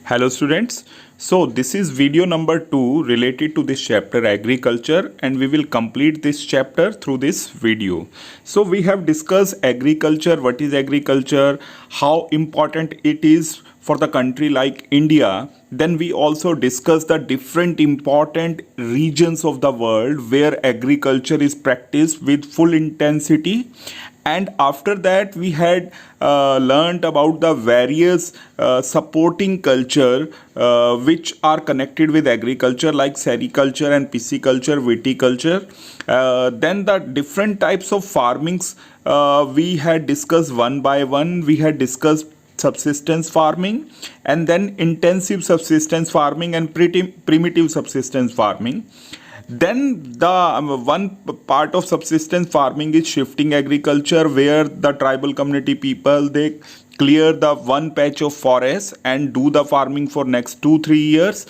Hello students. So this is video number 2 related to this chapter agriculture, and we will complete this chapter through this video. So we have discussed agriculture, what is agriculture, how important it is for the country like India. Then we also discuss the different important regions of the world where agriculture is practiced with full intensity, and after that we had learned about the various supporting culture which are connected with agriculture like sericulture and pisciculture, viticulture. Then the different types of farmings we had discussed one by one. We had discussed subsistence farming, and then intensive subsistence farming, and primitive subsistence farming. Then the one part of subsistence farming is shifting agriculture, where the tribal community people, they clear the one patch of forest and do the farming for next 2-3 years.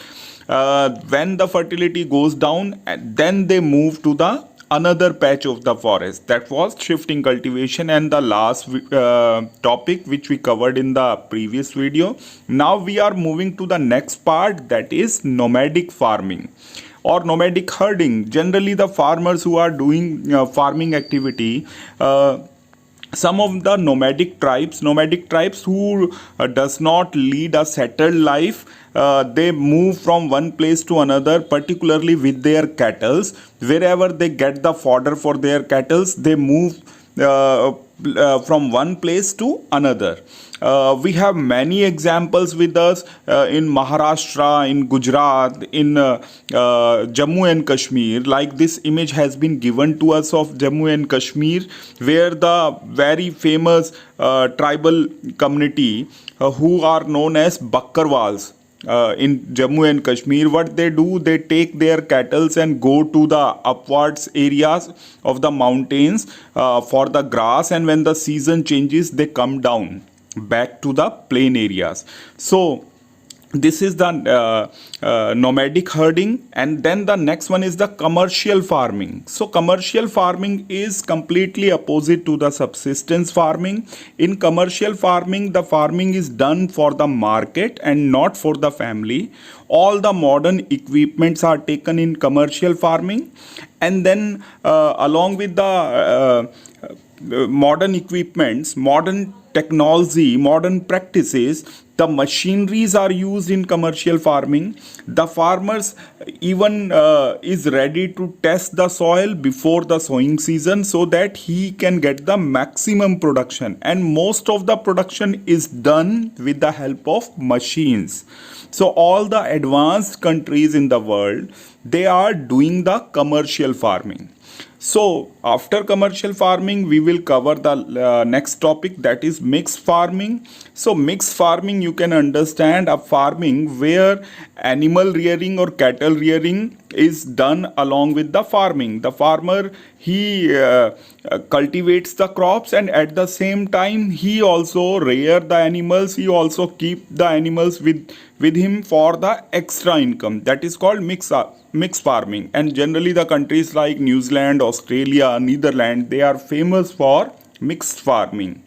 When the fertility goes down, then they move to the another patch of the forest. That was shifting cultivation, and the last topic which we covered in the previous video. Now we are moving to the next part, that is nomadic farming or nomadic herding. Generally the farmers who are doing farming activity, some of the nomadic tribes who does not lead a settled life, they move from one place to another, particularly with their cattle. Wherever they get the fodder for their cattle, they move from one place to another. We have many examples with us in Maharashtra, in Gujarat, in Jammu and Kashmir. Like this image has been given to us of Jammu and Kashmir, where the very famous tribal community who are known as Bakkarwals. In Jammu and Kashmir, what they do, they take their cattle and go to the upwards areas of the mountains for the grass, and when the season changes, they come down back to the plain areas. So this is the nomadic herding. And then the next one is the commercial farming. So commercial farming is completely opposite to the subsistence farming. In commercial farming, the farming is done for the market and not for the family. All the modern equipments are taken in commercial farming, and then along with the modern equipments, modern technology, modern practices, the machineries are used in commercial farming. The farmers even is ready to test the soil before the sowing season, so that he can get the maximum production, and most of the production is done with the help of machines. So all the advanced countries in the world, they are doing the commercial farming. So after commercial farming, we will cover the next topic, that is mixed farming. So mixed farming, you can understand a farming where animal rearing or cattle rearing is done along with the farming. The farmer, he cultivates the crops, and at the same time he also rear the animals. He also keep the animals with him for the extra income. That is called mixed farming. And generally the countries like New Zealand, Australia, Netherlands, they are famous for mixed farming.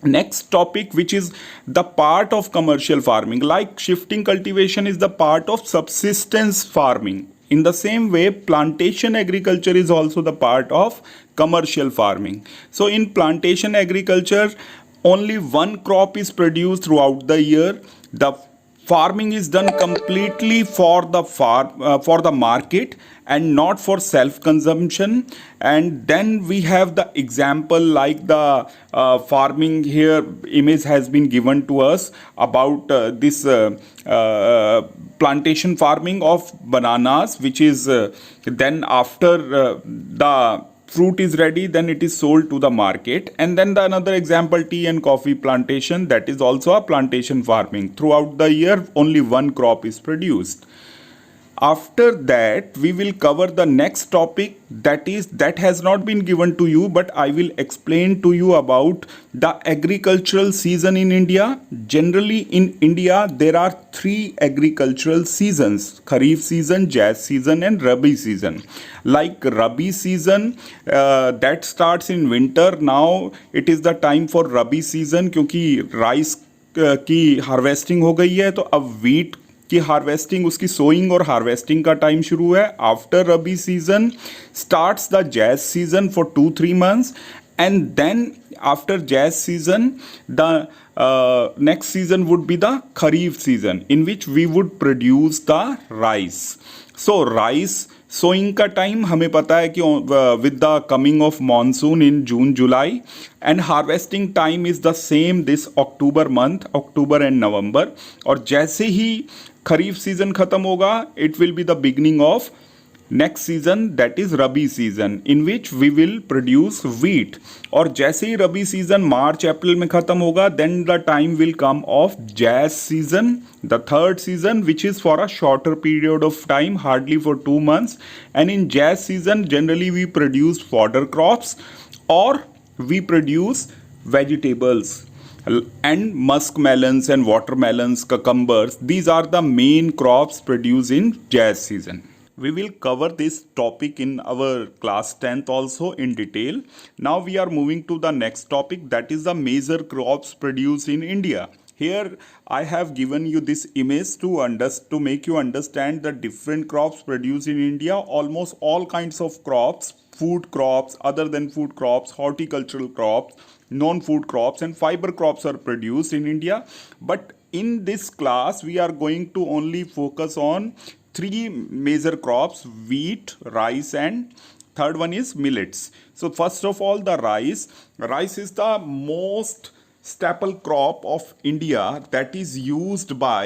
Next topic, which is the part of commercial farming, like shifting cultivation is the part of subsistence farming. In the same way, plantation agriculture is also the part of commercial farming. So in plantation agriculture, only one crop is produced throughout the year. The farming is done completely for the market and not for self consumption. And then we have the example like the farming here image has been given to us about this plantation farming of bananas, which is then after the fruit is ready, then it is sold to the market. And then the another example, tea and coffee plantation, that is also a plantation farming. Throughout the year, only one crop is produced. After that, we will cover the next topic, that has not been given to you, but I will explain to you about the agricultural season in India. Generally in India, there are 3 agricultural seasons: Kharif season, Jais season, and Rabi season. Like Rabi season, that starts in winter. Now it is the time for Rabi season, क्योंकि rice की harvesting हो गई है, तो अब wheat की harvesting, उसकी sowing और हार्वेस्टिंग का टाइम शुरू है. After rabi season starts the jazz season for 2-3 months, and then after jazz season the next season would be the kharif season, in which we would produce the rice. So rice sowing का time हमें पता है कि with the coming of monsoon in June July, and harvesting time is the same this October month, October and November. और जैसे ही kharif season खत्म होगा, it will be the beginning of next season, that is rabi season, in which we will produce wheat. और जैसे ही रबी season मार्च अप्रैल में खत्म होगा, then the time will come of zaid season, the third season, which is for a shorter period of time, hardly for 2 months. And in zaid season generally we produce fodder crops, or we produce vegetables and musk melons and watermelons, cucumbers. These are the main crops produced in jazz season. We will cover this topic in our class 10th also in detail. Now we are moving to the next topic, that is the major crops produced in India. Here I have given you this image to make you understand the different crops produced in India. Almost all kinds of crops, food crops, other than food crops, horticultural crops, non-food crops and fiber crops are produced in India. But in this class we are going to only focus on three major crops: wheat, rice, and third one is millets. So first of all, the rice. Rice is the most staple crop of India that is used by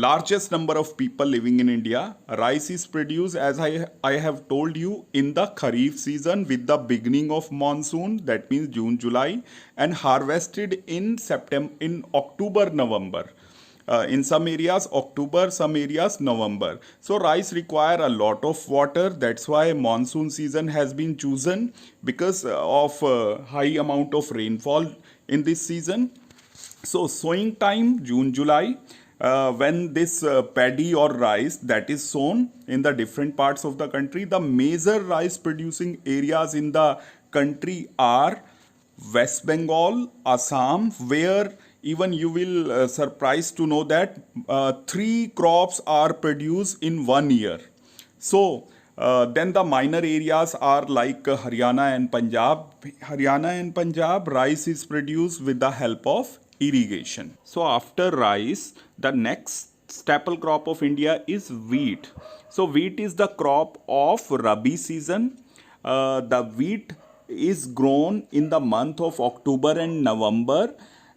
largest number of people living in India. Rice is produced, as I have told you, in the Kharif season with the beginning of monsoon, that means June, July, and harvested in October, November. In some areas October, some areas November. So rice require a lot of water. That's why monsoon season has been chosen, because of high amount of rainfall in this season. So sowing time June, July, when this paddy or rice that is sown in the different parts of the country. The major rice producing areas in the country are West Bengal, Assam, where even you will surprised to know that 3 crops are produced in 1 year. So then the minor areas are like Haryana and Punjab. Haryana and Punjab, rice is produced with the help of irrigation. So after rice, the next staple crop of India is wheat. So wheat is the crop of Rabi season. The wheat is grown in the month of October and November,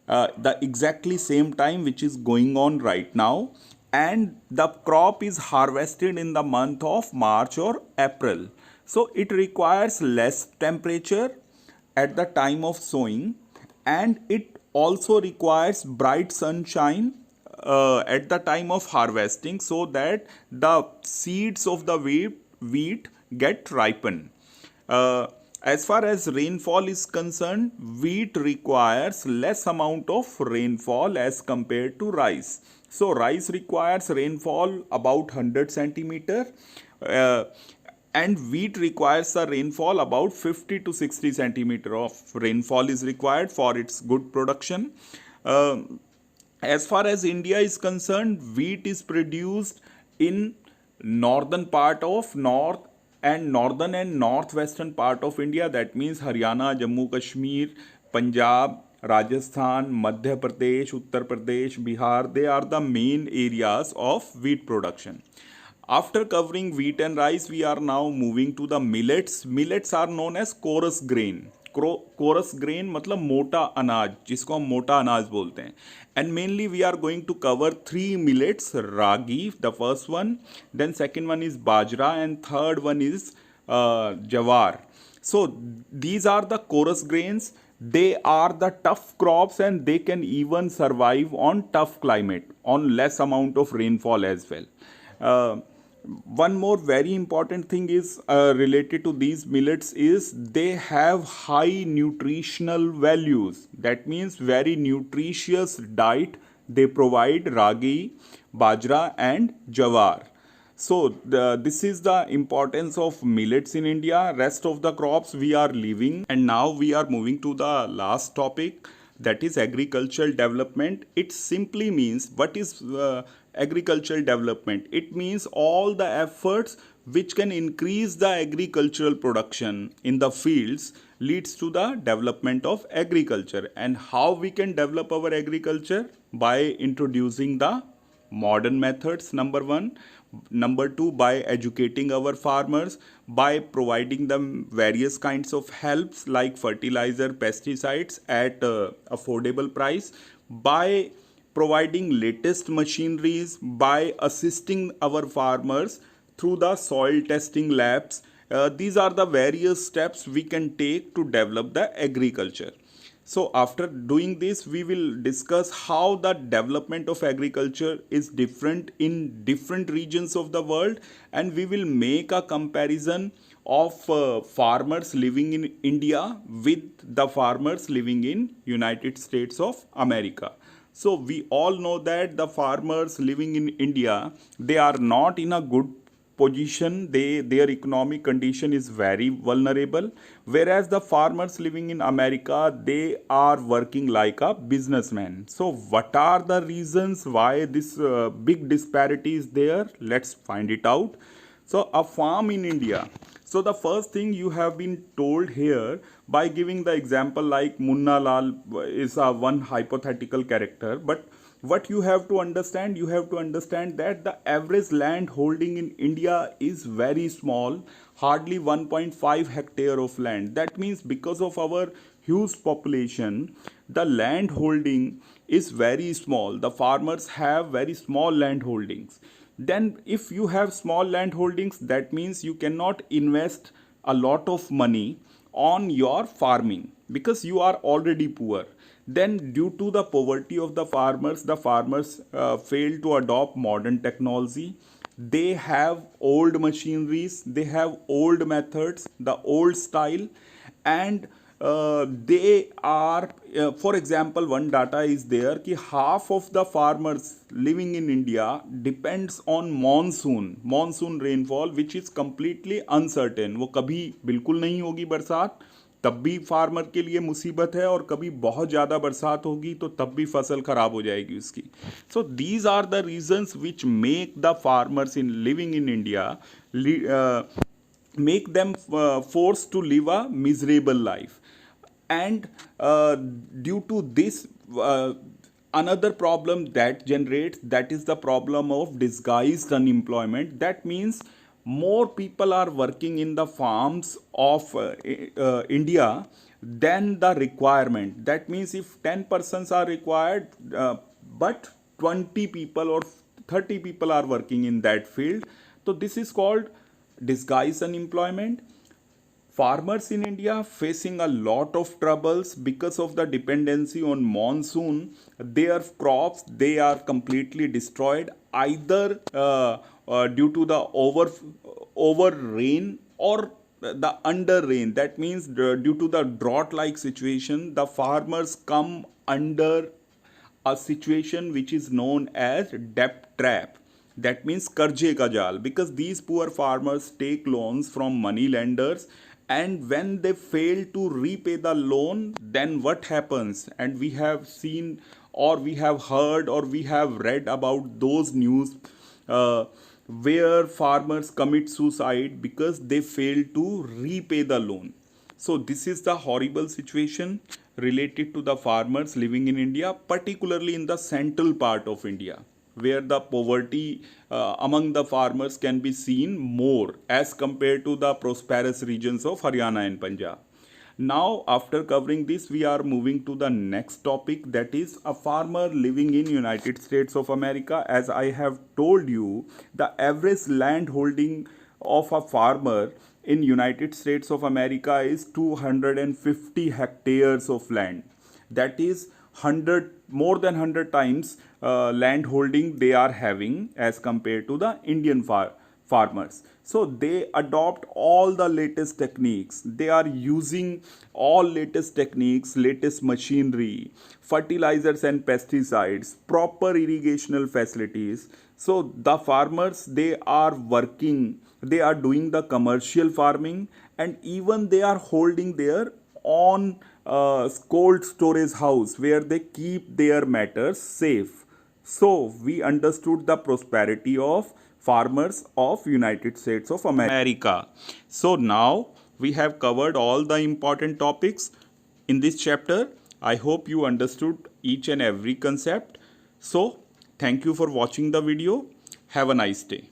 the exactly same time which is going on right now, and the crop is harvested in the month of March or April. So it requires less temperature at the time of sowing, and it also requires bright sunshine at the time of harvesting, so that the seeds of the wheat get ripened. As far as rainfall is concerned, wheat requires less amount of rainfall as compared to rice. So rice requires rainfall about 100 centimeter, and wheat requires a rainfall about 50 to 60 centimeter of rainfall is required for its good production. As far as India is concerned, wheat is produced in northern part of northern and northwestern part of India. That means Haryana, Jammu Kashmir, Punjab, Rajasthan, Madhya Pradesh, Uttar Pradesh, Bihar. They are the main areas of wheat production. After covering wheat and rice, we are now moving to the millets. Millets are known as coarse grain. Coarse grain मतलब मोटा अनाज, जिसको हम मोटा अनाज बोलते हैं. And mainly we are going to cover 3 millets. Ragi, the first one, then second one is bajra, and third one is jowar. So these are the coarse grains. They are the tough crops and they can even survive on tough climate, on less amount of rainfall as well. One more very important thing is related to these millets is they have high nutritional values. That means very nutritious diet they provide: ragi, bajra and jawar. So this is the importance of millets in India. Rest of the crops we are leaving, and now we are moving to the last topic, that is agricultural development. It simply means, what is agricultural development? It means all the efforts which can increase the agricultural production in the fields leads to the development of agriculture. And how we can develop our agriculture? By introducing the modern methods, number one. Number two, by educating our farmers, by providing them various kinds of helps like fertilizer, pesticides at affordable price, by providing latest machineries, by assisting our farmers through the soil testing labs. These are the various steps we can take to develop the agriculture. So after doing this, we will discuss how the development of agriculture is different in different regions of the world, and we will make a comparison of farmers living in India with the farmers living in United States of America. So we all know that the farmers living in India, they are not in a good position. Their economic condition is very vulnerable, whereas the farmers living in America, they are working like a businessman. So what are the reasons why this big disparity is there? Let's find it out. So a farm in India. So the first thing you have been told here by giving the example like Munna Lal is a one hypothetical character, but what you have to understand, you have to understand that the average land holding in India is very small, hardly 1.5 hectare of land. That means because of our huge population, the land holding is very small. The farmers have very small land holdings. Then if you have small land holdings, that means you cannot invest a lot of money on your farming because you are already poor. Then due to the poverty of the farmers fail to adopt modern technology. They have old machineries, they have old methods, the old style, and they are, for example, one data is there कि half of the farmers living in India depends on monsoon rainfall, which is completely uncertain. वो कभी बिल्कुल नहीं होगी बरसात, तब भी farmer के लिए मुसीबत है, और कभी बहुत ज़्यादा बरसात होगी तो तब भी फसल खराब हो जाएगी उसकी. So these are the reasons which make the farmers in living in India make them forced to live a miserable life. And due to this, another problem that generates, that is the problem of disguised unemployment. That means more people are working in the farms of India than the requirement. That means if 10 persons are required, but 20 people or 30 people are working in that field, so this is called disguised unemployment. Farmers in India facing a lot of troubles because of the dependency on monsoon. Their crops, they are completely destroyed, either due to the over rain or the under rain. That means due to the drought like situation, the farmers come under a situation which is known as debt trap. That means karje ka jal, because these poor farmers take loans from money lenders, and when they fail to repay the loan, then what happens? And we have seen, or we have heard, or we have read about those news where farmers commit suicide because they fail to repay the loan. So this is the horrible situation related to the farmers living in India, particularly in the central part of India, where the poverty among the farmers can be seen more as compared to the prosperous regions of Haryana and Punjab. Now, after covering this, we are moving to the next topic, that is a farmer living in United States of America. As I have told you, the average land holding of a farmer in United States of America is 250 hectares of land. That is 100, more than 100 times land holding they are having as compared to the Indian farmers. So they adopt all the latest techniques. They are using all latest techniques, latest machinery, fertilizers and pesticides, proper irrigational facilities. So the farmers, they are working, they are doing the commercial farming, and even they are holding their own cold storage house where they keep their matters safe. So we understood the prosperity of farmers of United States of America. So now we have covered all the important topics in this chapter. I hope you understood each and every concept. So thank you for watching the video. Have a nice day.